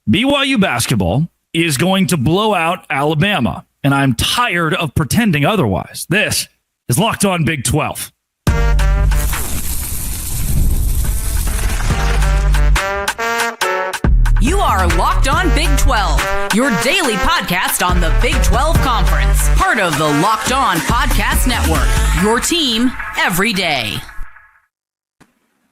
BYU basketball is going to blow out Alabama, and I'm tired of pretending otherwise. This is Locked On Big 12. You are Locked On Big 12, your daily podcast on the Big 12 Conference, part of the Locked On Podcast Network, your team every day.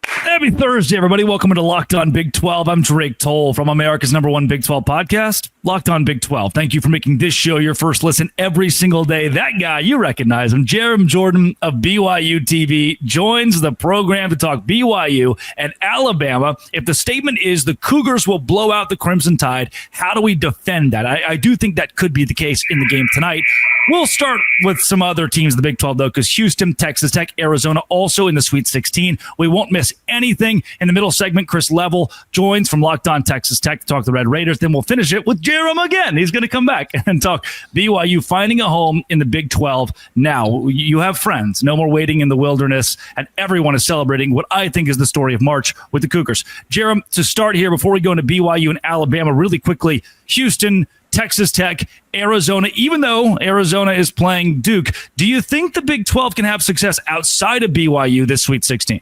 Happy Thursday, everybody. Welcome to Locked On Big 12. I'm Drake Toll from America's #1 Big 12 podcast, Locked On Big 12. Thank you for making this show your first listen every single day. That guy, you recognize him, Jerem Jordan of BYU TV, joins the program to talk BYU and Alabama. If the statement is the Cougars will blow out the Crimson Tide, how do we defend that? I do think that could be the case in the game tonight. We'll start with some other teams in the Big 12, though, because Houston, Texas Tech, Arizona also in the Sweet 16. We won't miss anything. In the middle segment, Chris Level joins from Locked On Texas Tech to talk the Red Raiders. Then we'll finish it with Jerem again. He's going to come back and talk BYU finding a home in the Big 12. Now, you have friends. No more waiting in the wilderness, and everyone is celebrating what I think is the story of March with the Cougars. Jerem, to start here, before we go into BYU and Alabama, really quickly, Houston, Texas Tech, Arizona, even though Arizona is playing Duke, do you think the Big 12 can have success outside of BYU this Sweet 16?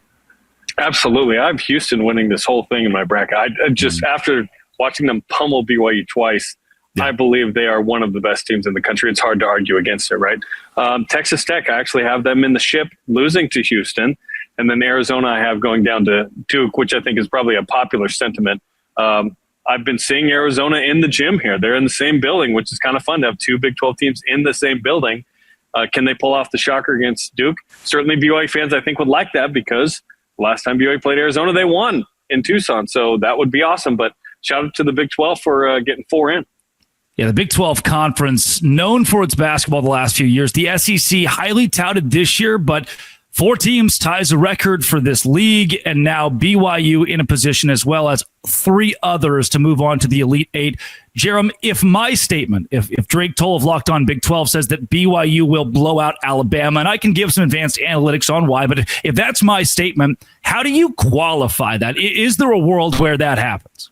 Absolutely. I have Houston winning this whole thing in my bracket. I just, after watching them pummel BYU twice, I believe they are one of the best teams in the country. It's hard to argue against it, right? Texas Tech, I actually have them in the ship losing to Houston. And then Arizona, I have going down to Duke, which I think is probably a popular sentiment. I've been seeing Arizona in the gym here. They're in the same building, which is kind of fun to have two Big 12 teams in the same building. Can they pull off the shocker against Duke? Certainly BYU fans, I think, would like that because last time BYU played Arizona, they won in Tucson. So that would be awesome. But shout out to the Big 12 for getting 4 in. Yeah, the Big 12 Conference, known for its basketball the last few years. The SEC, highly touted this year, but 4 teams ties a record for this league, and now BYU in a position as well as 3 others to move on to the Elite 8. Jerem, if my statement, if Drake Toll of Locked On Big 12 says that BYU will blow out Alabama, and I can give some advanced analytics on why, but if that's my statement, how do you qualify that? Is there a world where that happens?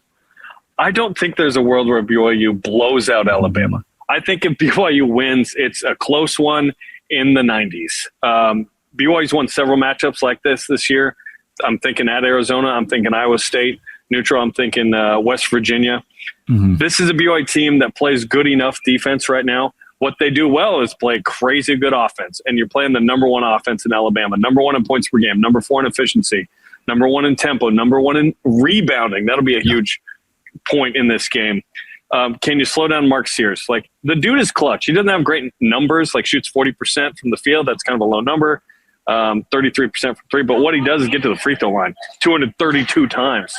I don't think there's a world where BYU blows out Alabama. I think if BYU wins, it's a close one in the 90s. BYU's won several matchups like this year. I'm thinking at Arizona. I'm thinking Iowa State. Neutral, I'm thinking West Virginia. Mm-hmm. This is a BYU team that plays good enough defense right now. What they do well is play crazy good offense, and you're playing the number 1 offense in Alabama, number 1 in points per game, number 4 in efficiency, number 1 in tempo, number 1 in rebounding. That'll be a huge point in this game. Can you slow down Mark Sears? Like, the dude is clutch. He doesn't have great numbers, like shoots 40% from the field. That's kind of a low number. 33% from 3, but what he does is get to the free throw line 232 times.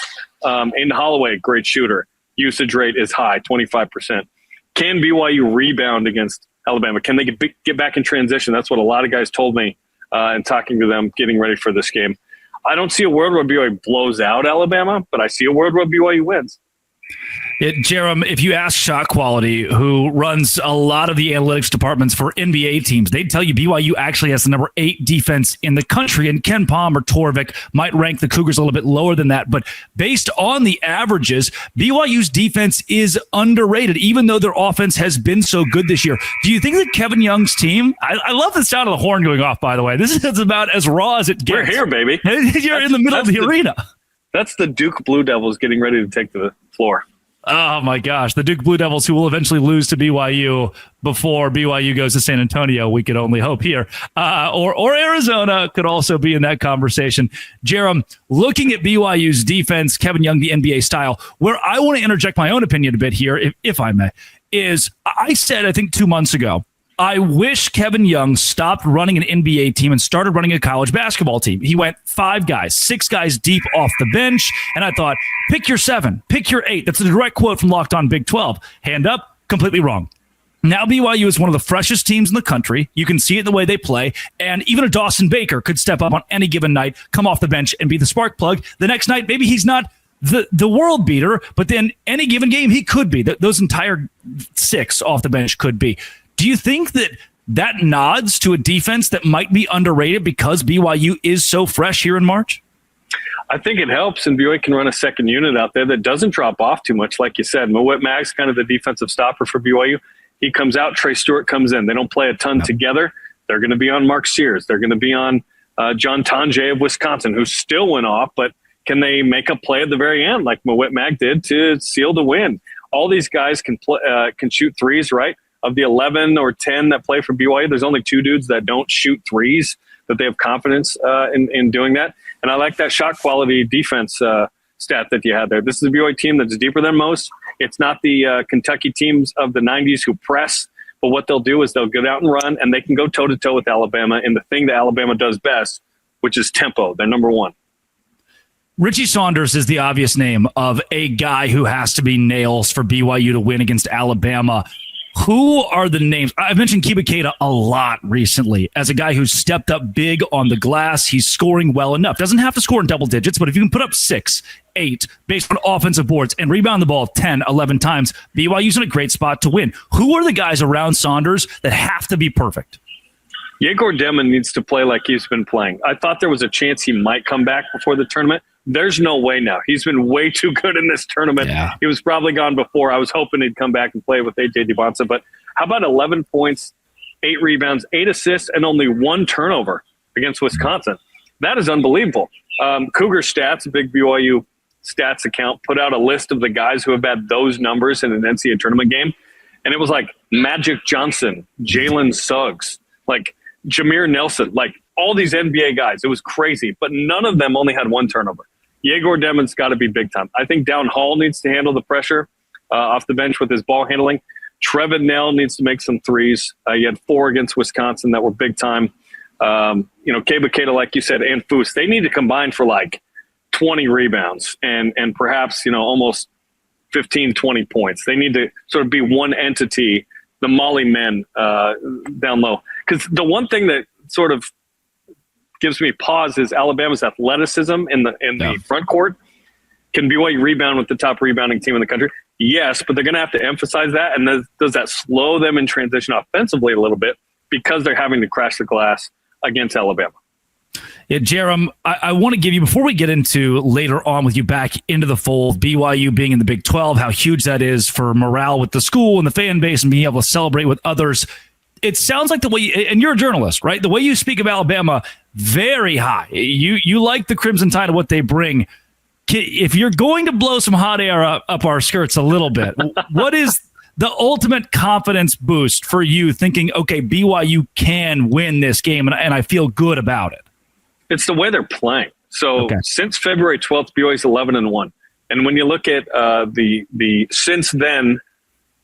In Holloway, great shooter. Usage rate is high, 25%. Can BYU rebound against Alabama? Can they get back in transition? That's what a lot of guys told me in talking to them, getting ready for this game. I don't see a world where BYU blows out Alabama, but I see a world where BYU wins. Jerem, if you ask Shot Quality, who runs a lot of the analytics departments for NBA teams, they'd tell you BYU actually has the number 8 defense in the country, and Ken Palm or Torvik might rank the Cougars a little bit lower than that. But based on the averages, BYU's defense is underrated, even though their offense has been so good this year. Do you think that Kevin Young's team, I love the sound of the horn going off, by the way. This is about as raw as it gets. We're here, baby. You're in the middle of the arena. That's the Duke Blue Devils getting ready to take the floor. Oh, my gosh. The Duke Blue Devils, who will eventually lose to BYU before BYU goes to San Antonio, we could only hope here. Or Arizona could also be in that conversation. Jerem, looking at BYU's defense, Kevin Young, the NBA style, where I want to interject my own opinion a bit here, if I may, is I said, I think 2 months ago, I wish Kevin Young stopped running an NBA team and started running a college basketball team. He went 5 guys, 6 guys deep off the bench, and I thought, pick your 7, pick your 8. That's a direct quote from Locked On Big 12. Hand up, completely wrong. Now BYU is one of the freshest teams in the country. You can see it in the way they play, and even a Dawson Baker could step up on any given night, come off the bench, and be the spark plug. The next night, maybe he's not the world beater, but then any given game, he could be. Those entire 6 off the bench could be. Do you think that nods to a defense that might be underrated because BYU is so fresh here in March? I think it helps, and BYU can run a second unit out there that doesn't drop off too much. Like you said, Mawit Mag's kind of the defensive stopper for BYU. He comes out, Trey Stewart comes in. They don't play a ton together. They're going to be on Mark Sears. They're going to be on John Tonje of Wisconsin, who still went off, but can they make a play at the very end like Mawit Mag did to seal the win? All these guys can shoot threes, right? Of the 11 or 10 that play for BYU, there's only 2 dudes that don't shoot threes, that they have confidence in doing that. And I like that shot quality defense stat that you had there. This is a BYU team that's deeper than most. It's not the Kentucky teams of the 90s who press, but what they'll do is they'll get out and run, and they can go toe-to-toe with Alabama in the thing that Alabama does best, which is tempo. They're number one. Richie Saunders is the obvious name of a guy who has to be nails for BYU to win against Alabama. Who are the names? I've mentioned Kiba Keita a lot recently as a guy who's stepped up big on the glass. He's scoring well enough. Doesn't have to score in double digits, but if you can put up 6, 8 based on offensive boards and rebound the ball 10, 11 times, BYU's in a great spot to win. Who are the guys around Saunders that have to be perfect? Yegor Demon needs to play like he's been playing. I thought there was a chance he might come back before the tournament. There's no way now. He's been way too good in this tournament. Yeah. He was probably gone before. I was hoping he'd come back and play with A.J. Dubonsa. But how about 11 points, 8 rebounds, 8 assists, and only 1 turnover against Wisconsin? That is unbelievable. Cougar Stats, a big BYU stats account, put out a list of the guys who have had those numbers in an NCAA tournament game. And it was like Magic Johnson, Jalen Suggs, like Jameer Nelson, like all these NBA guys. It was crazy. But none of them only had 1 turnover. Yegor Demon's got to be big time. I think Down Hall needs to handle the pressure off the bench with his ball handling. Trevin Nell needs to make some threes. He had 4 against Wisconsin that were big time. Keba Keita, like you said, and Foose, they need to combine for like 20 rebounds and perhaps, almost 15, 20 points. They need to sort of be one entity, the Molly men down low. Because the one thing that sort of gives me pause is Alabama's athleticism in the front court. Can BYU rebound with the top rebounding team in the country? Yes, but they're going to have to emphasize that. And does that slow them in transition offensively a little bit because they're having to crash the glass against Alabama? Yeah, Jerem, I want to give you, before we get into later on with you back into the fold, BYU being in the Big 12, how huge that is for morale with the school and the fan base and being able to celebrate with others. It sounds like the way and you're a journalist, right? The way you speak of Alabama, very high. You like the Crimson Tide and what they bring. If you're going to blow some hot air up our skirts a little bit, what is the ultimate confidence boost for you thinking, okay, BYU can win this game and I feel good about it? It's the way they're playing. So Since February 12th, BYU's 11-1. And when you look at the since then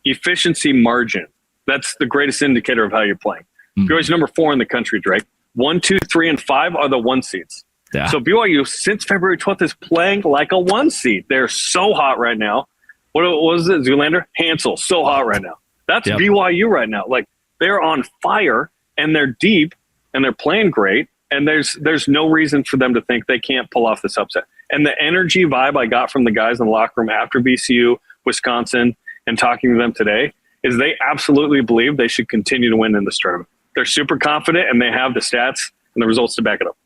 efficiency margin, that's the greatest indicator of how you're playing. BYU's number 4 in the country, Drake. 1, 2, 3, and 5 are the 1 seeds. Yeah. So BYU, since February 12th, is playing like a 1 seed. They're so hot right now. What was it, Zoolander? Hansel, so hot right now. That's BYU right now. Like, they're on fire, and they're deep, and they're playing great, and there's no reason for them to think they can't pull off this upset. And the energy vibe I got from the guys in the locker room after BCU, Wisconsin, and talking to them today is they absolutely believe they should continue to win in this tournament. They're super confident, and they have the stats and the results to back it up.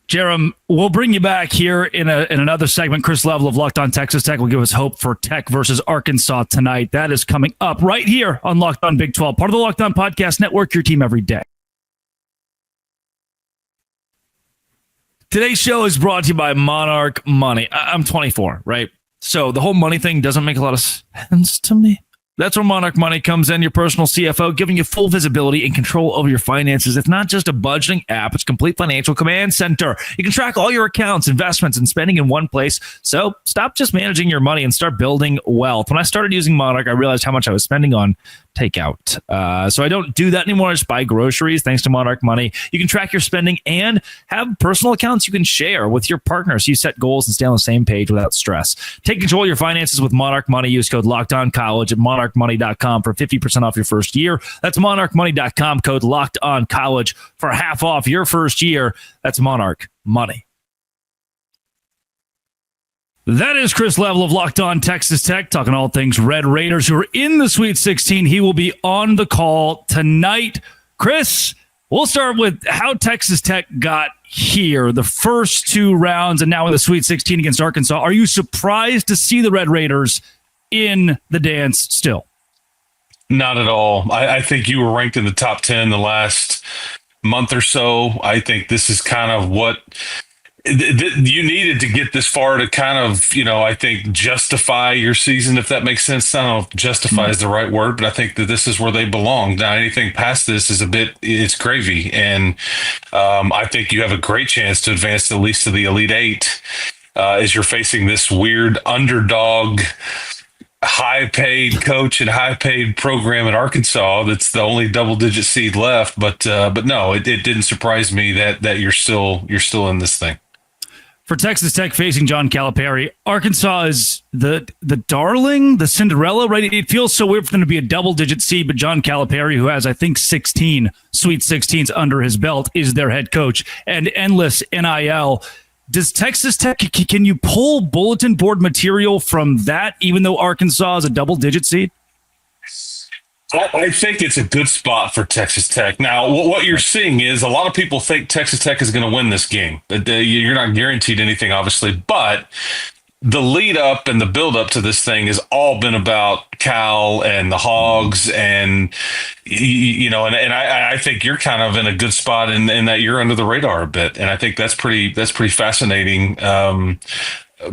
Jerem, we'll bring you back here in another segment. Chris Level of Locked On Texas Tech will give us hope for Tech versus Arkansas tonight. That is coming up right here on Locked On Big 12, part of the Locked On Podcast Network, your team every day. Today's show is brought to you by Monarch Money. I'm 24, right? So the whole money thing doesn't make a lot of sense to me. That's where Monarch Money comes in, your personal CFO, giving you full visibility and control over your finances. It's not just a budgeting app. It's a complete financial command center. You can track all your accounts, investments, and spending in one place. So stop just managing your money and start building wealth. When I started using Monarch, I realized how much I was spending on takeout. So I don't do that anymore. I just buy groceries thanks to Monarch Money. You can track your spending and have personal accounts you can share with your partners. You set goals and stay on the same page without stress. Take control of your finances with Monarch Money. Use code LOCKEDONCollege at monarchmoney.com for 50% off your first year. That's monarchmoney.com, code LOCKEDONCollege for half off your first year. That's Monarch Money. That is Chris Level of Locked On Texas Tech, talking all things Red Raiders who are in the Sweet 16. He will be on the call tonight. Chris, We'll start with how Texas Tech got here, the first 2 rounds, and now in the Sweet 16 against Arkansas. Are you surprised to see the Red Raiders in the dance still? Not at all. I think you were ranked in the top 10 the last month or so. I think this is kind of what you needed to get this far to kind of, I think justify your season, if that makes sense. I don't know if justify is the right word, but I think that this is where they belong. Now, anything past this is it's gravy. And I think you have a great chance to advance at least to the Elite Eight as you're facing this weird underdog, high-paid coach and high-paid program at Arkansas. That's the only double-digit seed left. But no, it didn't surprise me that you're still in this thing. For Texas Tech facing John Calipari, Arkansas is the darling, the Cinderella, right? It feels so weird for them to be a double-digit seed, but John Calipari, who has, I think, 16 Sweet 16s under his belt, is their head coach, and endless NIL. Does Texas Tech, can you pull bulletin board material from that, even though Arkansas is a double-digit seed? I think it's a good spot for Texas Tech. Now, what you're seeing is a lot of people think Texas Tech is going to win this game. You're not guaranteed anything, obviously, but the lead up and the build up to this thing has all been about Cal and the Hogs, and I think you're kind of in a good spot in that you're under the radar a bit, and I think that's pretty fascinating.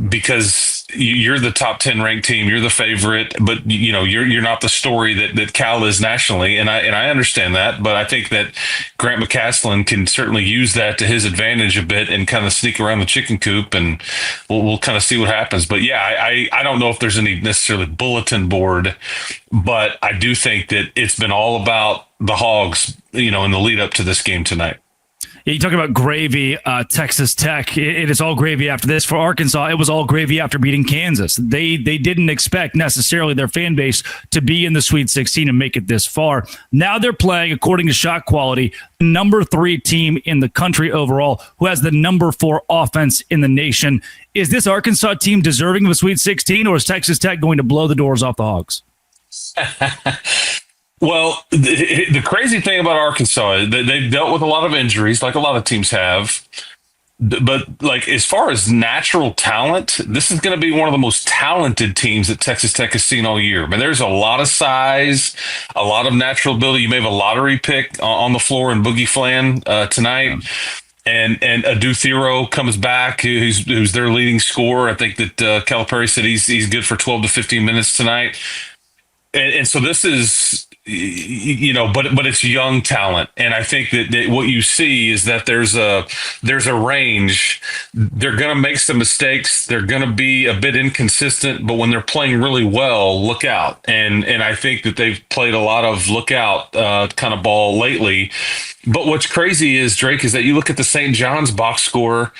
Because you're the top 10 ranked team, you're the favorite, but you're not the story that Cal is nationally, and I understand that, but I think that Grant McCaslin can certainly use that to his advantage a bit and kind of sneak around the chicken coop, and we'll kind of see what happens. But yeah, I don't know if there's any necessarily bulletin board, but I do think that it's been all about the Hogs, in the lead up to this game tonight. Yeah, you talk about gravy, Texas Tech. It is all gravy after this. For Arkansas, it was all gravy after beating Kansas. They didn't expect necessarily their fan base to be in the Sweet 16 and make it this far. Now they're playing, according to Shot Quality, number 3 team in the country overall, who has the number 4 offense in the nation. Is this Arkansas team deserving of a Sweet 16, or is Texas Tech going to blow the doors off the Hogs? Well, the crazy thing about Arkansas is that they've dealt with a lot of injuries, like a lot of teams have. But like as far as natural talent, this is going to be one of the most talented teams that Texas Tech has seen all year. I mean, there's a lot of size, a lot of natural ability. You may have a lottery pick on the floor in Boogie Flan tonight. And Adu Thero comes back, who's their leading scorer. I think that Calipari said he's good for 12 to 15 minutes tonight. And so this is, but it's young talent. And I think that what you see is that there's a range. They're going to make some mistakes. They're going to be a bit inconsistent, but when they're playing really well, look out. And I think that they've played a lot of look out kind of ball lately. But what's crazy is, Drake, is that you look at the St. John's box score.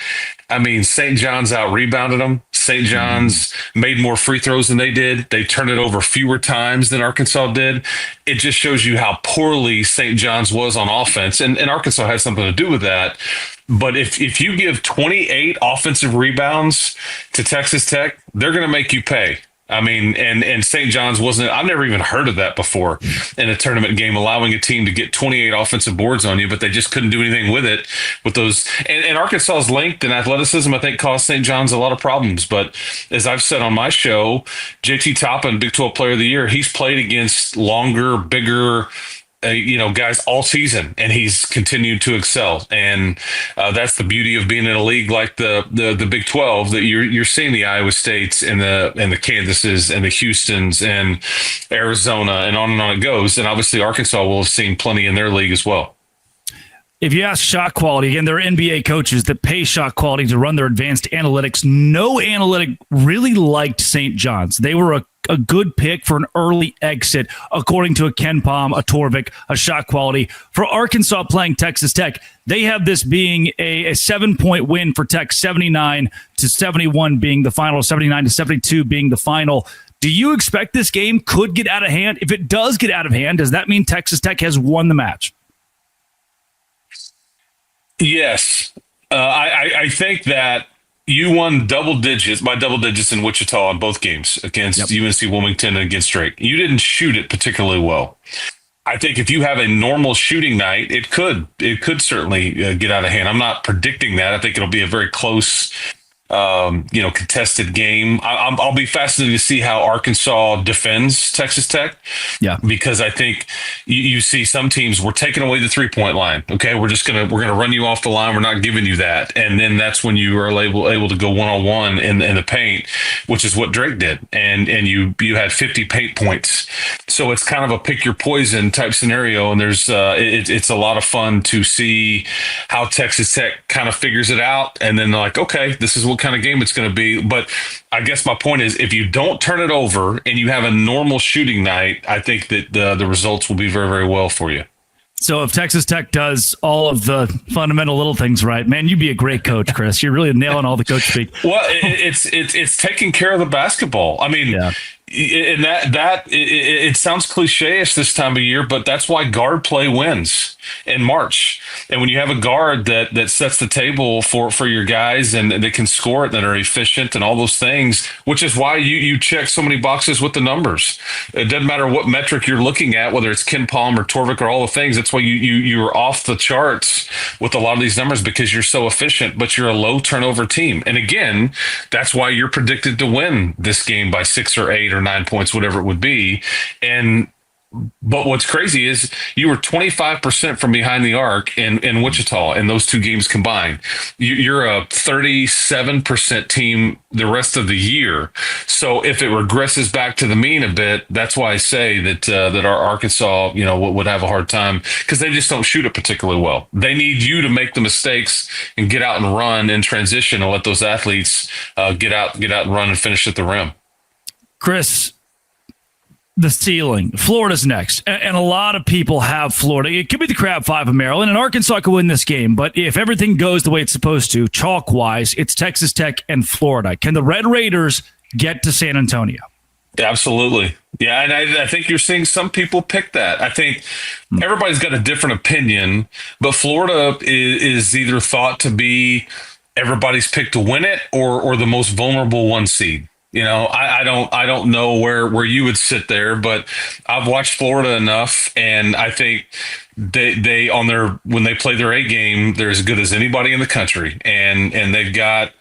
I mean, St. John's out-rebounded them. St. John's made more free throws than they did. They turned it over fewer times than Arkansas did. It just shows you how poorly St. John's was on offense, and Arkansas has something to do with that. But if you give 28 offensive rebounds to Texas Tech, they're going to make you pay. I mean, and St. John's wasn't, I've never even heard of that before in a tournament game, allowing a team to get 28 offensive boards on you, but they just couldn't do anything with it with those. And Arkansas's length and athleticism, I think, caused St. John's a lot of problems. But as I've said on my show, JT Toppin, Big 12 Player of the Year, he's played against longer, bigger, guys all season, and he's continued to excel. And that's the beauty of being in a league like the Big 12, that you're seeing the Iowa States and the Kansases and the Houstons and Arizona and on it goes. And obviously Arkansas will have seen plenty in their league as well. If you ask Shot Quality, again, there are NBA coaches that pay Shot Quality to run their advanced analytics. No analytic really liked St. John's. They were a good pick for an early exit, according to a Ken Palm, a Torvik, a Shot Quality. For Arkansas playing Texas Tech, they have this being a 7-point win for Tech, 79-71 being the final, 79-72 being the final. Do you expect this game could get out of hand? If it does get out of hand, does that mean Texas Tech has won the match? Yes. I think that you won double digits in Wichita in both games against UNC Wilmington and against Drake. You didn't shoot it particularly well. I think if you have a normal shooting night, it could certainly get out of hand. I'm not predicting that. I think it'll be a very close, contested game. I'll be fascinated to see how Arkansas defends Texas Tech. Yeah, because I think you see some teams, we're taking away the 3-point line. Okay, we're gonna run you off the line. We're not giving you that, and then that's when you are able to go 1-on-1 in the paint, which is what Drake did, and you had 50 paint points. So it's kind of a pick your poison type scenario, and there's it's a lot of fun to see how Texas Tech kind of figures it out, and then they're like, okay, this is what kind of game it's going to be. But I guess my point is, if you don't turn it over and you have a normal shooting night, I think that the results will be very, very well for you. So if Texas Tech does all of the fundamental little things right, man, you'd be a great coach, Chris. You're really nailing all the coach speak. Well, it's taking care of the basketball. I mean, yeah. And it sounds cliche-ish this time of year, but that's why guard play wins in March. And when you have a guard that sets the table for your guys and they can score it, that are efficient and all those things, which is why you check so many boxes with the numbers. It doesn't matter what metric you're looking at, whether it's Ken Palm or Torvik or all the things. That's why you're off the charts with a lot of these numbers, because you're so efficient, but you're a low turnover team. And again, that's why you're predicted to win this game by 6 or 8 or 9 points, whatever it would be. But what's crazy is you were 25% from behind the arc in Wichita in those two games combined. You're a 37% team the rest of the year. So if it regresses back to the mean a bit, that's why I say that our Arkansas, would have a hard time, because they just don't shoot it particularly well. They need you to make the mistakes and get out and run in transition and let those athletes get out and run and finish at the rim. Chris, the ceiling. Florida's next. And a lot of people have Florida. It could be the crab 5 of Maryland, and Arkansas could win this game. But if everything goes the way it's supposed to, chalk-wise, it's Texas Tech and Florida. Can the Red Raiders get to San Antonio? Absolutely. Yeah, and I think you're seeing some people pick that. I think everybody's got a different opinion, but Florida is either thought to be everybody's pick to win it or the most vulnerable 1 seed. I don't know where you would sit there, but I've watched Florida enough, and I think they when they play their A game, they're as good as anybody in the country, and they've got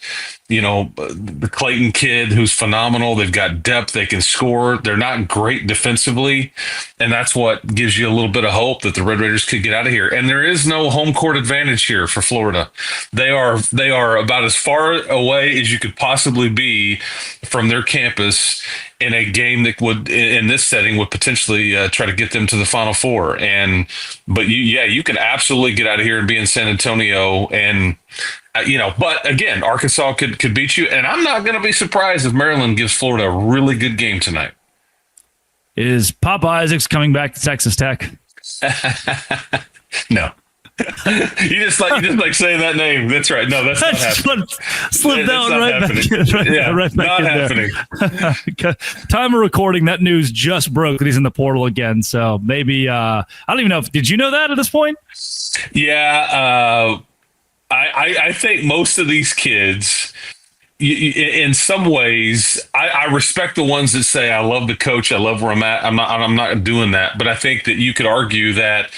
the Clayton kid who's phenomenal. They've got depth. They can score. They're not great defensively, and that's what gives you a little bit of hope that the Red Raiders could get out of here. And there is no home court advantage here for Florida. They are about as far away as you could possibly be from their campus in a game that would, in this setting, would potentially try to get them to the Final Four. But you can absolutely get out of here and be in San Antonio, and but again, Arkansas could beat you, and I'm not going to be surprised if Maryland gives Florida a really good game tonight. Is Papa Isaacs coming back to Texas Tech? No. you just like saying that name. That's right. No, that's not happening. Slip that one right happening. back. Not happening. Time of recording, that news just broke that he's in the portal again. So maybe I don't even know. Did you know that at this point? Yeah. I think most of these kids, in some ways, I respect the ones that say, I love the coach, I love where I'm at. I'm not doing that. But I think that you could argue that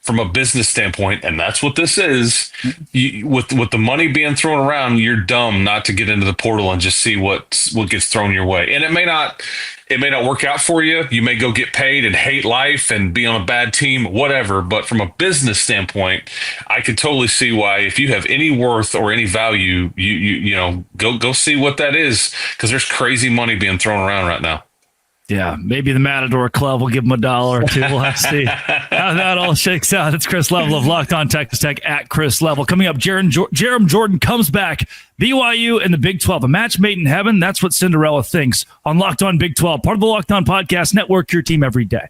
from a business standpoint, and that's what this is, with the money being thrown around, you're dumb not to get into the portal and just see what gets thrown your way. And it may not work out for you. You may go get paid and hate life and be on a bad team, whatever. But from a business standpoint, I could totally see why, if you have any worth or any value, you go see what that is, because there's crazy money being thrown around right now. Yeah, maybe the Matador Club will give him $1 or $2. We'll have to see how that all shakes out. It's Chris Level of Locked On Texas Tech at Chris Level. Coming up, Jarom Jordan comes back. BYU and the Big 12, a match made in heaven. That's what Cinderella thinks on Locked On Big 12, part of the Locked On Podcast Network, your team every day.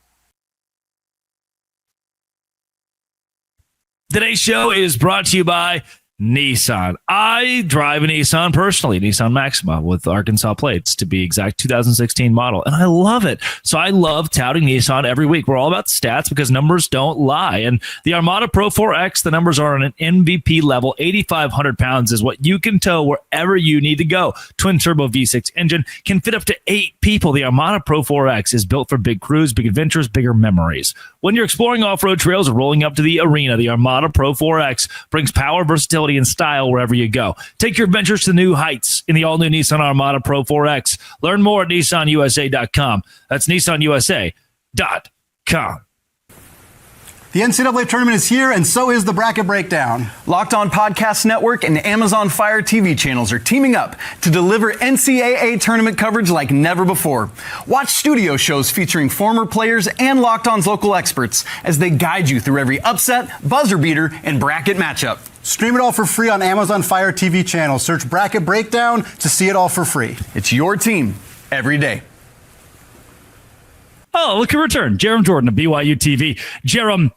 Today's show is brought to you by Nissan. I drive a Nissan personally, Nissan Maxima with Arkansas plates to be exact, 2016 model. And I love it. So I love touting Nissan every week. We're all about stats because numbers don't lie. And the Armada Pro 4X, the numbers are on an MVP level. 8,500 pounds is what you can tow wherever you need to go. Twin turbo V6 engine can fit up to 8 people. The Armada Pro 4X is built for big cruise, big adventures, bigger memories. When you're exploring off-road trails or rolling up to the arena, the Armada Pro 4X brings power, versatility, and style wherever you go. Take your adventures to new heights in the all-new Nissan Armada Pro 4X. Learn more at nissanusa.com. That's nissanusa.com. The NCAA tournament is here, and so is the bracket breakdown. Locked On Podcast Network and Amazon Fire TV channels are teaming up to deliver NCAA tournament coverage like never before. Watch studio shows featuring former players and Locked On's local experts as they guide you through every upset, buzzer beater, and bracket matchup. Stream it all for free on Amazon Fire TV channel. Search Bracket Breakdown to see it all for free. It's your team every day. Oh, look at return. Jerem Jordan of BYU TV. Jerem,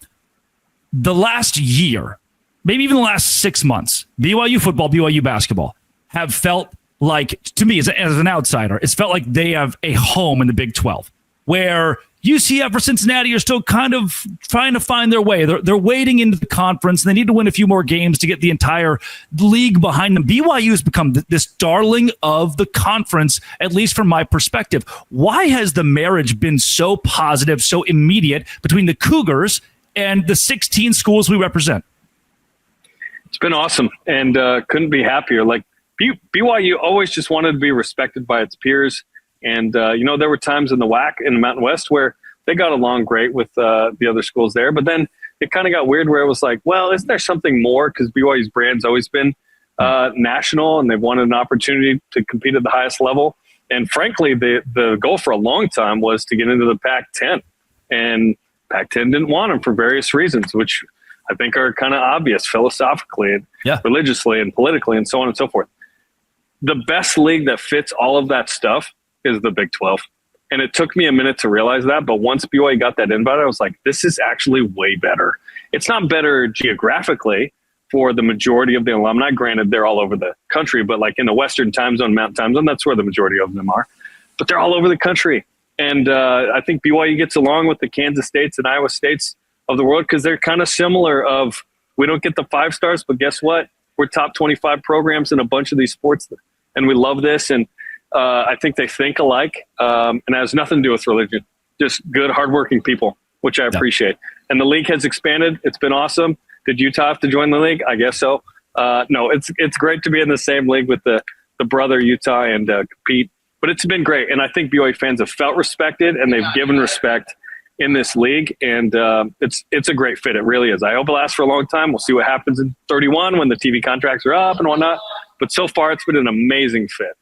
the last year, maybe even the last 6 months, BYU football, BYU basketball have felt like, to me as an outsider, it's felt like they have a home in the Big 12, where UCF or Cincinnati are still kind of trying to find their way. They're wading into the conference, and they need to win a few more games to get the entire league behind them. BYU has become this darling of the conference, at least from my perspective. Why has the marriage been so positive, so immediate between the Cougars and the 16 schools we represent? It's been awesome, and couldn't be happier. Like BYU always just wanted to be respected by its peers. And, there were times in the WAC in the Mountain West where they got along great with the other schools there. But then it kind of got weird where it was like, well, isn't there something more? Because BYU's brand's always been national, and they've wanted an opportunity to compete at the highest level. And frankly, the goal for a long time was to get into the Pac-10. And Pac-10 didn't want them for various reasons, which I think are kind of obvious philosophically and religiously and politically and so on and so forth. The best league that fits all of that stuff is the Big 12. And it took me a minute to realize that. But once BYU got that invite, I was like, this is actually way better. It's not better geographically for the majority of the alumni. Granted, they're all over the country, but like in the Western time zone, Mountain time zone, that's where the majority of them are. But they're all over the country. And I think BYU gets along with the Kansas States and Iowa States of the world because they're kind of similar of, we don't get the 5 stars, but guess what? We're top 25 programs in a bunch of these sports. And we love this. And I think they think alike, and it has nothing to do with religion. Just good, hardworking people, which I appreciate. And the league has expanded. It's been awesome. Did Utah have to join the league? I guess so. No, it's great to be in the same league with the brother Utah and compete. But it's been great, and I think BYU fans have felt respected, and they've given respect in this league, and it's a great fit. It really is. I hope it lasts for a long time. We'll see what happens in 31 when the TV contracts are up and whatnot. But so far, it's been an amazing fit.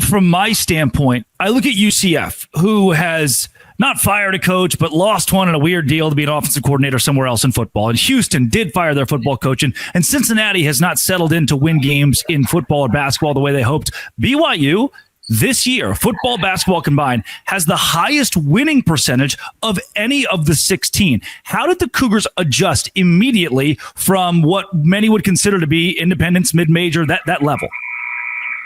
From my standpoint, I look at UCF, who has not fired a coach, but lost one in a weird deal to be an offensive coordinator somewhere else in football. And Houston did fire their football coach, and Cincinnati has not settled in to win games in football or basketball the way they hoped. BYU, this year, football, basketball combined, has the highest winning percentage of any of the 16. How did the Cougars adjust immediately from what many would consider to be independence, mid-major, that level?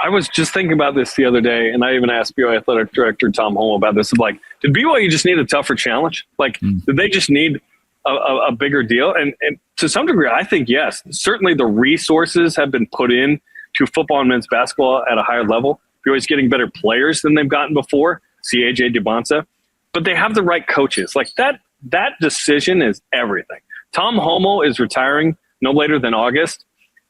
I was just thinking about this the other day, and I even asked BYU athletic director Tom Holm about this. I'm like, did BYU just need a tougher challenge? Like, did they just need a bigger deal? And to some degree, I think yes. Certainly the resources have been put in to football and men's basketball at a higher level. BYU's getting better players than they've gotten before. See AJ DeBonsa. But they have the right coaches. Like, that decision is everything. Tom Holmoe is retiring no later than August.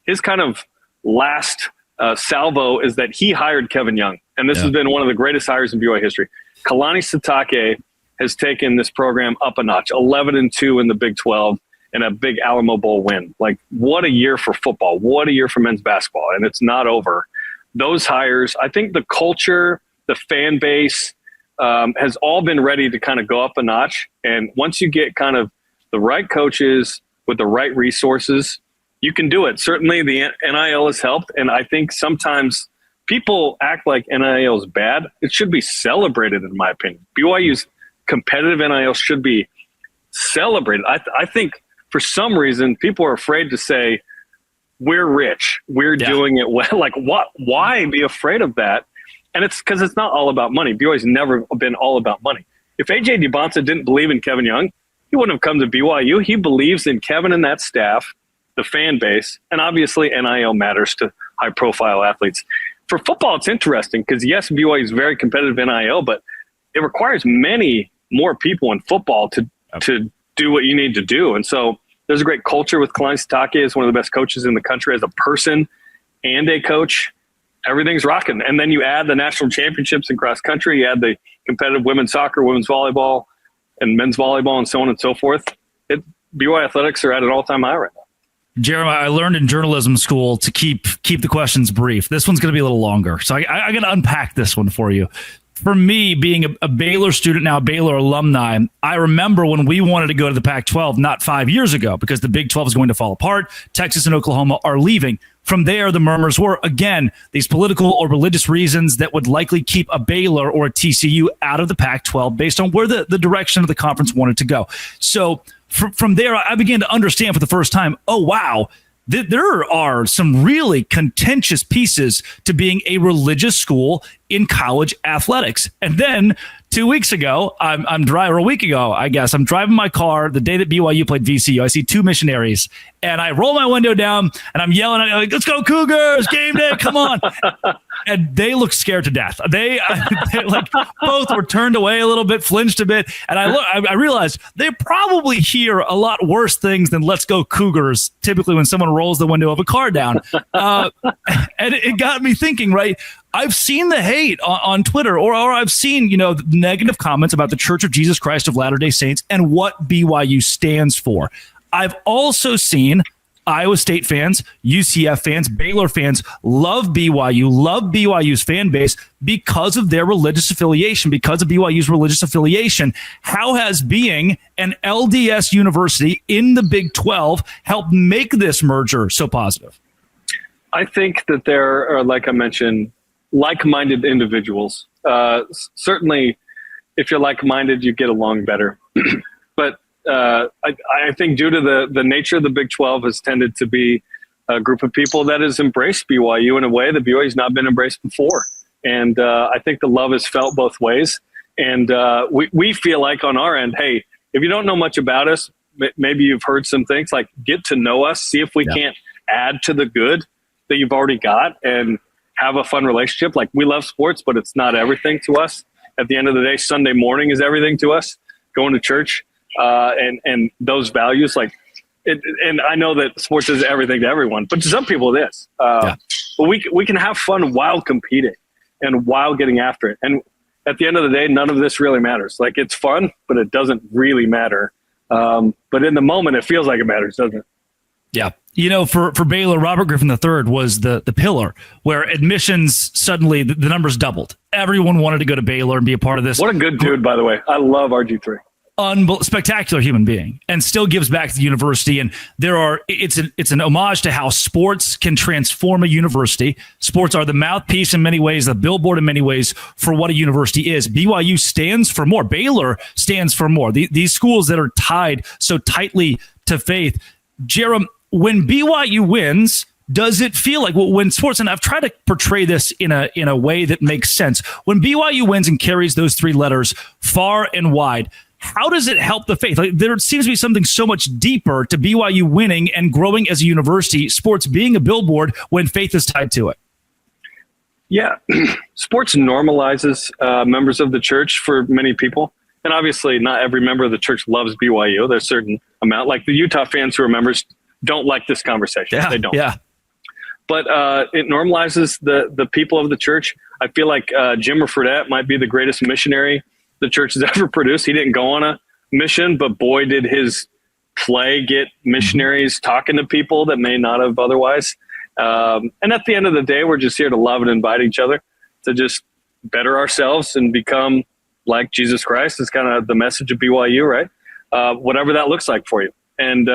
His kind of last salvo is that he hired Kevin Young, and this has been one of the greatest hires in BYU history. Kalani Sitake has taken this program up a notch, 11-2 in the Big 12 and a big Alamo Bowl win. Like, what a year for football. What a year for men's basketball, and it's not over. Those hires, I think the culture, the fan base has all been ready to kind of go up a notch. And once you get kind of the right coaches with the right resources, you can do it. Certainly the NIL has helped. And I think sometimes people act like NIL is bad. It should be celebrated, in my opinion. BYU's competitive NIL should be celebrated. I think for some reason people are afraid to say we're rich. We're doing it well. Like, what? Why be afraid of that? And it's because it's not all about money. BYU's never been all about money. If A.J. DeBonta didn't believe in Kevin Young, he wouldn't have come to BYU. He believes in Kevin and that staff, the fan base, and obviously NIL matters to high-profile athletes. For football, it's interesting because, yes, BYU is very competitive in NIL, but it requires many more people in football to do what you need to do. And so there's a great culture with Kalani Sitake as one of the best coaches in the country as a person and a coach. Everything's rocking. And then you add the national championships in cross country, you add the competitive women's soccer, women's volleyball, and men's volleyball, and so on and so forth. BYU athletics are at an all-time high right now. Jeremiah, I learned in journalism school to keep the questions brief. This one's going to be a little longer, so I got to unpack this one for you. For me, being a Baylor student, now a Baylor alumni, I remember when we wanted to go to the Pac-12 not 5 years ago because the Big 12 is going to fall apart. Texas and Oklahoma are leaving. From there, the murmurs were, again, these political or religious reasons that would likely keep a Baylor or a TCU out of the Pac-12 based on where the direction of the conference wanted to go. So from there, I began to understand for the first time, oh, wow, there are some really contentious pieces to being a religious school in college athletics. And then 2 weeks ago, I'm driving, or a week ago, I guess, I'm driving my car the day that BYU played VCU. I see two missionaries, and I roll my window down, and I'm yelling at them, like, let's go Cougars, game day, come on. And they look scared to death. They like both were turned away a little bit, flinched a bit, and I realized they probably hear a lot worse things than "Let's go Cougars" typically when someone rolls the window of a car down. And it got me thinking. Right, I've seen the hate on Twitter, or I've seen the negative comments about the Church of Jesus Christ of Latter-day Saints and what BYU stands for. I've also seen Iowa State fans, UCF fans, Baylor fans love BYU, love BYU's fan base because of their religious affiliation, because of BYU's religious affiliation. How has being an LDS university in the Big 12 helped make this merger so positive? I think that there are, like I mentioned, like-minded individuals. Certainly, if you're like-minded, you get along better. But I think due to the nature of the Big 12 has tended to be a group of people that has embraced BYU in a way that BYU has not been embraced before. And I think the love is felt both ways. And we feel like on our end, hey, if you don't know much about us, maybe you've heard some things, like get to know us, see if we can't add to the good that you've already got and have a fun relationship. Like, we love sports, but it's not everything to us. At the end of the day, Sunday morning is everything to us, going to church. And those values, and I know that sports is everything to everyone, but to some people it is. But we can have fun while competing and while getting after it. And at the end of the day, none of this really matters. Like, it's fun, but it doesn't really matter. But in the moment, it feels like it matters, doesn't it? Yeah. For Baylor, Robert Griffin III was the pillar where admissions suddenly the numbers doubled. Everyone wanted to go to Baylor and be a part of this. What a good dude, by the way. I love RG3. Spectacular human being, and still gives back to the university. And it's an homage to how sports can transform a university. Sports are the mouthpiece in many ways, the billboard in many ways for what a university is. BYU stands for more. Baylor stands for more. These schools that are tied so tightly to faith. Jerem, when BYU wins, does it feel like when sports, and I've tried to portray this in a way that makes sense, when BYU wins and carries those three letters far and wide, how does it help the faith? Like, there seems to be something so much deeper to BYU winning and growing as a university, sports being a billboard when faith is tied to it. Yeah, sports normalizes members of the church for many people. And obviously not every member of the church loves BYU. There's a certain amount, like the Utah fans who are members don't like this conversation. Yeah, they don't. Yeah. But it normalizes the people of the church. I feel like Jim Fredette might be the greatest missionary the church has ever produced. He didn't go on a mission, but boy, did his play get missionaries talking to people that may not have otherwise. And at the end of the day, we're just here to love and invite each other to just better ourselves and become like Jesus Christ. Is kind of the message of BYU, right? Whatever that looks like for you, and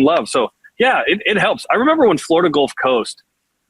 love. So yeah, it helps. I remember when Florida Gulf Coast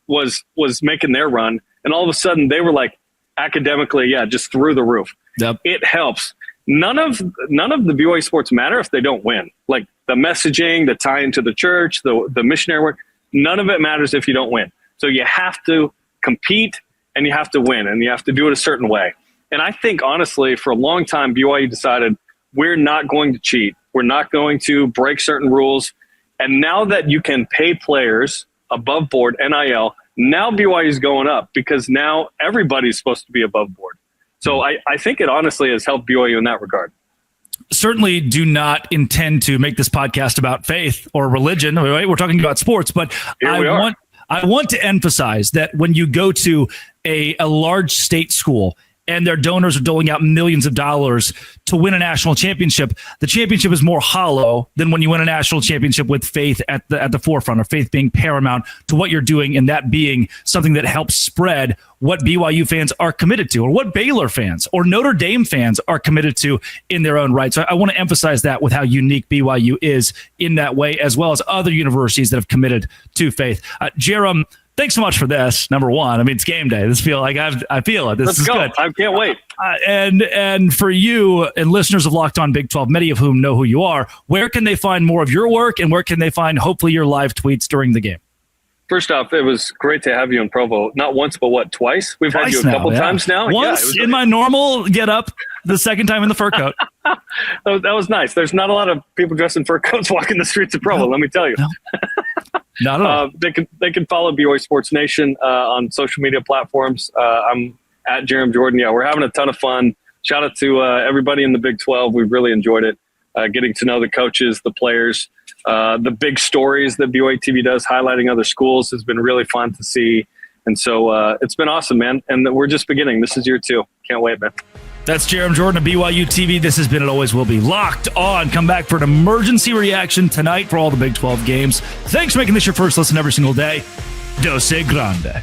was making their run, and all of a sudden they were like academically, just through the roof. Yep. It helps. None of the BYU sports matter if they don't win. Like, the messaging, the tie into the church, the missionary work. None of it matters if you don't win. So you have to compete and you have to win, and you have to do it a certain way. And I think, honestly, for a long time, BYU decided we're not going to cheat. We're not going to break certain rules. And now that you can pay players above board, NIL, now BYU is going up because now everybody's supposed to be above board. So I think it honestly has helped BYU in that regard. Certainly do not intend to make this podcast about faith or religion. Right? We're talking about sports, but I want to emphasize that when you go to a large state school and their donors are doling out millions of dollars to win a national championship, the championship is more hollow than when you win a national championship with faith at the forefront, or faith being paramount to what you're doing, and that being something that helps spread what BYU fans are committed to, or what Baylor fans or Notre Dame fans are committed to in their own right. So I want to emphasize that with how unique BYU is in that way, as well as other universities that have committed to faith. Jerem, thanks so much for this. Number one, I mean, it's game day. I feel it. This is good. I can't wait. And for you and listeners of Locked On Big 12, many of whom know who you are, where can they find more of your work, and where can they find hopefully your live tweets during the game? First off, it was great to have you in Provo. Not once, but twice? We've had you a couple times now. Once in my normal get up, the second time in the fur coat. That was nice. There's not a lot of people dressed in fur coats walking the streets of Provo, let me tell you. No. Not at all. They can follow BYU Sports Nation on social media platforms. I'm at Jerem Jordan. Yeah, we're having a ton of fun. Shout out to everybody in the Big 12. We've really enjoyed it. Getting to know the coaches, the players, the big stories that BYU TV does, highlighting other schools, has been really fun to see. And so it's been awesome, man. And we're just beginning. This is year 2. Can't wait, man. That's Jerem Jordan of BYU TV. This has been and always will be Locked On. Come back for an emergency reaction tonight for all the Big 12 games. Thanks for making this your first listen every single day. Dose Grande.